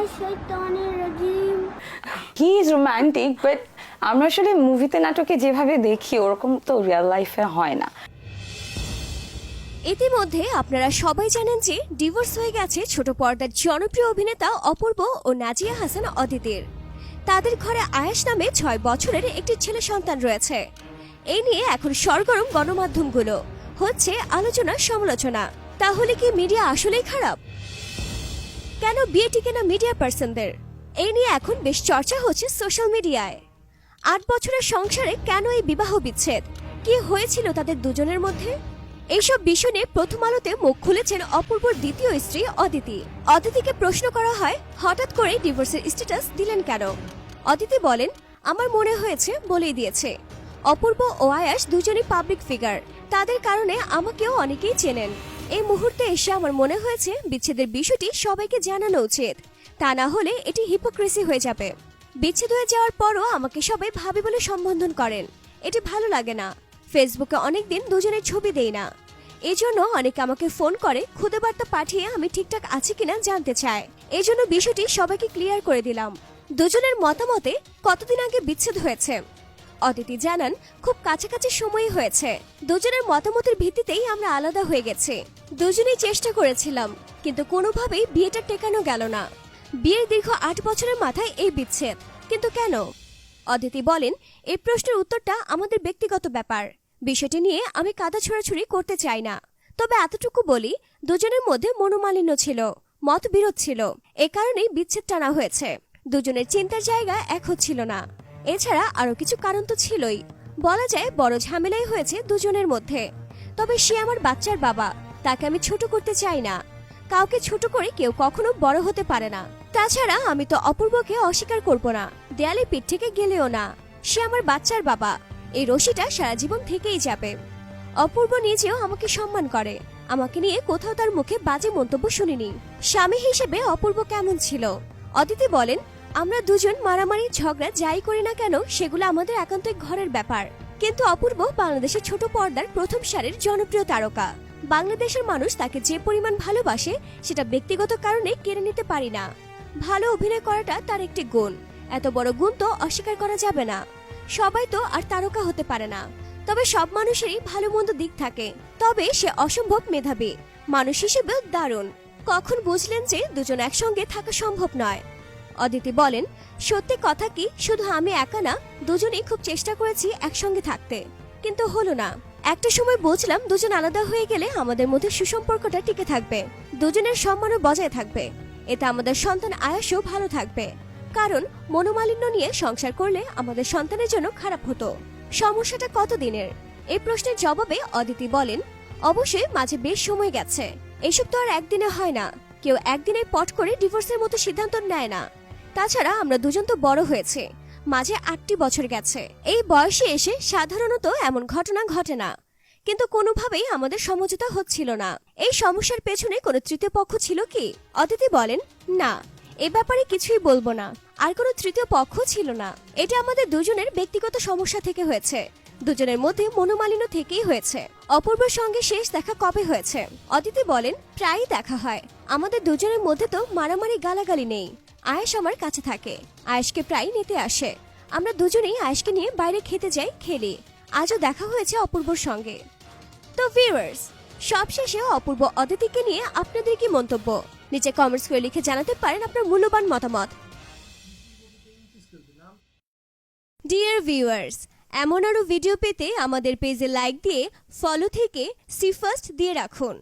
মিনাশ-শাইতানির রাজিম। He is romantic, but আমরা আসলে মুভিতে নাটকে যেভাবে দেখি ওরকম তো রিয়েল লাইফে হয় না। ইতিমধ্যে আপনারা সবাই জানেন যে ডিভোর্স হয়ে গেছে ছোট পর্দার জনপ্রিয় অভিনেতা অপূর্ব ও নাজিয়া হাসান অদিতির। তাদের ঘরে আয়েশ নামে 6 বছরের একটি ছেলে সন্তান রয়েছে। এই নিয়ে এখন সরগরম গণমাধ্যমগুলো, হচ্ছে আলোচনা সমালোচনা। তাহলে কি মিডিয়া আসলেই খারাপ? কেন বিয়ে টিকে না মিডিয়া পার্সনদের? এই নিয়ে এখন বেশ চর্চা হচ্ছে সোশ্যাল মিডিয়ায়। 8 বছরের সংসারে কেন এই বিবাহ বিচ্ছেদ? কি হয়েছিল তাদের দুজনের মধ্যে? এইসব বিষয় নিয়ে প্রথম আলোতে মুখ খুলেছেন অপূর্বর দ্বিতীয় স্ত্রী অদিতি। অদিতিকে প্রশ্ন করা হয়, হঠাৎ করে ডিভোর্সের স্ট্যাটাস দিলেন কেন? অদিতি বলেন, আমার মনে হয়েছে বলেই দিয়েছে। অপূর্ব ও আয়াশ দুজনই পাবলিক ফিগার, তাদের কারণে আমাকেও অনেকেই চেনেন। এই মুহূর্তে এসে আমার মনে হয়েছে বিচ্ছেদের বিষয়টি সবাইকে জানানো উচিত, তা না হলে এটি হিপোক্রেসি হয়ে যাবে। বিচ্ছেদ হয়ে যাওয়ার পরও আমাকে সবাই ভাবি বলে সম্বোধন করেন, এটি ভালো লাগে না। ফেসবুকে অনেকদিন দুজনের ছবি দেই না, এজন্য অনেকে আমাকে ফোন করে খুদে বার্তা পাঠিয়ে আমি ঠিকঠাক আছি কিনা জানতে চায়। এজন্য বিষয়টি সবাইকে ক্লিয়ার করে দিলাম। দুজনের মতামতে কতদিন আগে বিচ্ছেদ হয়েছে? অদিতি জানান, খুব কাছাকাছি সময় হয়েছে। দুজনের মতামতের ভিত্তিতেই আমরা আলাদা হয়ে গেছি। দুজনেই চেষ্টা করেছিলাম, কিন্তু কোনোভাবেই বিয়েটা টেকানো গেল না। বিয়ের দীর্ঘ 8 বছরের মাথায় এই বিচ্ছেদ, কিন্তু কেন? অদিতি বলেন, এই প্রশ্নের উত্তরটা আমাদের ব্যক্তিগত ব্যাপার। বিষয়টি নিয়ে আমি কাদা ছোড়াছুড়ি করতে চাই না। তবে এতটুকু বলি, দুজনের মধ্যে মনোমালিন্য ছিল, মতবিরোধ ছিল, এ কারণেই বিচ্ছেদ টানা হয়েছে। দুজনের চিন্তার জায়গা এক হচ্ছিল না। এছাড়া আরো কিছু কারণ তো ছিলই। বলা যায় বড় ঝামেলাই হয়েছে দুজনের মধ্যে। তবে সে আমার বাচ্চার বাবা, তাকে আমি ছোট করতে চাই না। কাউকে ছোট করে কেউ কখনো বড় হতে পারে না। তাছাড়া আমি তো অপূর্বকে অস্বীকার করব না, দেয়ালে পিঠ থেকে গেলেও না। সে আমার বাচ্চার বাবা, এই রশিটা সারা জীবন থেকেই যাবে। অপূর্ব নিজেও আমাকে সম্মান করে, আমাকে নিয়ে কোথাও তার মুখে বাজে মন্তব্য শুনিনি। স্বামী হিসেবে অপূর্ব কেমন ছিল? অদিতি বলেন, আমরা দুজন মারামারি ঝগড়া যাই করি না কেন সেগুলো আমাদের একান্তই ঘরের ব্যাপার। কিন্তু অপূর্ব বাংলাদেশের ছোট পর্দার প্রথম সারির জনপ্রিয় তারকা। বাংলাদেশের মানুষ তাকে যে পরিমাণ ভালোবাসে সেটা ব্যক্তিগত কারণে কেড়ে নিতে পারি না। ভালো অভিনয় করাটা তার একটি গুণ, এত বড় গুণ তো অস্বীকার করা যাবে না। সবাই তো আর তারকা হতে পারে না, তবে সব মানুষেরই ভালো মন্দ দিক থাকে। তবে সে অসম্ভব মেধাবী, মানুষ হিসেবেও দারুণ। কখন বুঝলেন যে দুজন একসঙ্গে থাকা সম্ভব নয়? অদিতি বলেন, সত্যি কথা কি, শুধু আমি একা না, দুজনেই খুব চেষ্টা করেছি একসঙ্গে থাকতে, কিন্তু হলো না। একটা সময় বুঝলাম দুজন আলাদা হয়ে গেলে আমাদের মধ্যে সুসম্পর্কটা টিকে থাকবে, দুজনের সম্মানও বজায় থাকবে। এতে আমাদের সন্তান আয়াসও ভালো থাকবে। কারণ মনোমালিন্য নিয়ে সংসার করলে আমাদের সন্তানের জন্য খারাপ হতো। সমস্যাটা কতদিনের? এই প্রশ্নের জবাবে অদিতি বলেন, অবশ্যই মাঝে বেশ সময় গেছে। এসব তো আর একদিনে হয় না, কেউ একদিনে পট করে ডিভোর্সের মতো সিদ্ধান্ত নেয় না। তাছাড়া আমরা দুজন তো বড় হয়েছে, মাঝে 8টি বছর গেছে। এই বয়সে এসে সাধারণত এমন ঘটনা ঘটে না, কিন্তু কোনোভাবেই আমাদের সমঝোতা হচ্ছিল না। এই সমস্যার পেছনে কোনো তৃতীয় পক্ষ ছিল কি? অদিতি বলেন, না, এ ব্যাপারে কিছুই বলবো না, আর কোনো তৃতীয় পক্ষ ছিল না। এটা আমাদের দুজনের ব্যক্তিগত সমস্যা থেকে হয়েছে, দুজনের মধ্যে মনোমালিন্য থেকেই হয়েছে। অপূর্বর সঙ্গে শেষ দেখা কবে হয়েছে? অদিতি বলেন, প্রায়ই দেখা হয়। আমাদের দুজনের মধ্যে তো মারামারি গালাগালি নেই। আয়েশ আমার কাছে থাকে, আয়েশকে প্রায় নিতে আসে। আমরা দুজনেই আয়েশকে নিয়ে বাইরে খেতে যাই, খেলি। আজও দেখা হয়েছে অপূর্বর সঙ্গে। তো ভিউয়ার্স, সবশেষে অপূর্ব অদিতিকে নিয়ে আপনাদের কি মন্তব্য? নিচে কমেন্টস করে লিখে জানাতে পারেন আপনার মূল্যবান মতামত। ডিয়ার ভিউয়ার্স, এমন আরো ভিডিও পেতে আমাদের পেজে লাইক দিয়ে ফলো থেকে সি ফার্স্ট দিয়ে রাখুন।